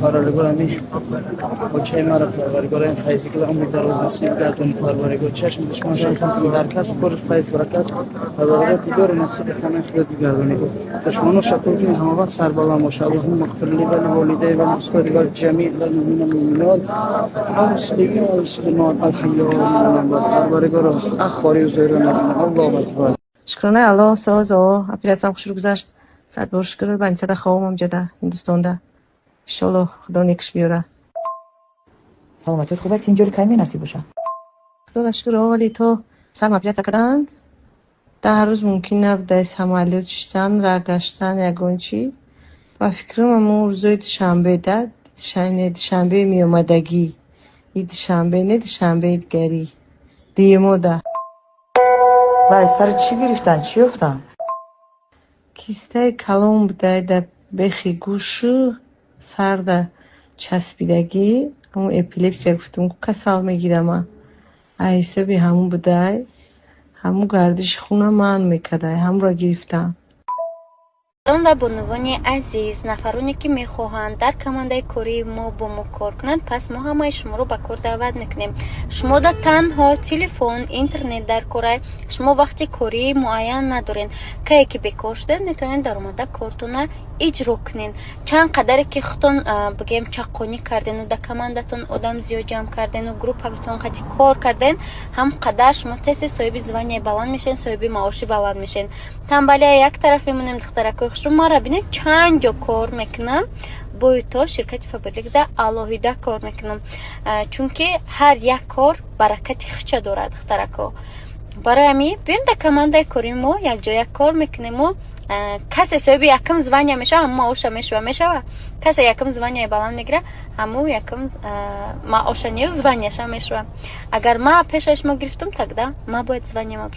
параллельно بچه مرا پروری کنیم فایزی که امید در روز نصیب کردن پروری کنیم چشم دشمنشان کنیم در کس پر فایز برکت پروری دیگر نصیب خانه خود بگردونی دشمنو شکر کنیم همه وقت سر بالا باشه اللهم اغفر لی و لوالدی و المستغفرین و جمیع المؤمنین والمؤمنات و المسلمین و المسلمات الحیات پروری کنیم اخواری و زیر نبینه الله اکبر. شکرانه الله سازو اپیلاتسام خوش رو گذشت صد بار شکر بنی صد خوامم جدا هندوستانده انشالله خدا نیکش بیاره. سلامتیت خوبه اینجوری کمی نصیب باشه. خدا شکر ولی تو سلام اپیلات کردند در روز ممکن نبوده سمالیت شدن رگشتن یگانچی و فکرم امور روزای شنبه داد شنبه می اومدگی اید شنبه نه شنبه دیگری دیموده و از سر چی گرفتن؟ چی افتن؟ کیسته کلام بوده در بخی گوشو سرده چسبیدگی همون اپیلپسی گفتم کسال میگیرم حسابی همون بوده همون گردش خونه من میکده هم را گرفتم. و بانوان عزیز نفرانی که میخواهند در کمانده کاری ما با ما کار کنند پس ما همه شما رو به کار دعوت میکنیم. شما در تنها تلفن اینترنت در کار شما وقتی کاری معین ندارین که بیکار شدین میتونین در اومده کارتون اجرا کنین. چند قدر که خودتون بگیم چاقونی کردین و در کماندتون آدم زیاد جمع کردین و گروپتون قطعی کار کردین هم قدر شما تست صاحب زبانی بلند میشین صاحب معاشی بلند میشین. تنبلی یک طرف میمونیم دخترک شما را ببینید چند جا کار میکنم با تو شرکت فابریک ده الهیده کار میکنم چون که هر یک کار برکت خچه دارد دخترکا. برای همین بیاین در کمانده کاری ما یک جا یک کار میکنیم و کسی صاحب یکم زبانی میشه هم معاش میشه کسی یکم زبانی بلند میگیره همو یکم معاش نیو زبانیش میشه. اگر ما پیشش ما گرفتم tak da ما باید زبانی ما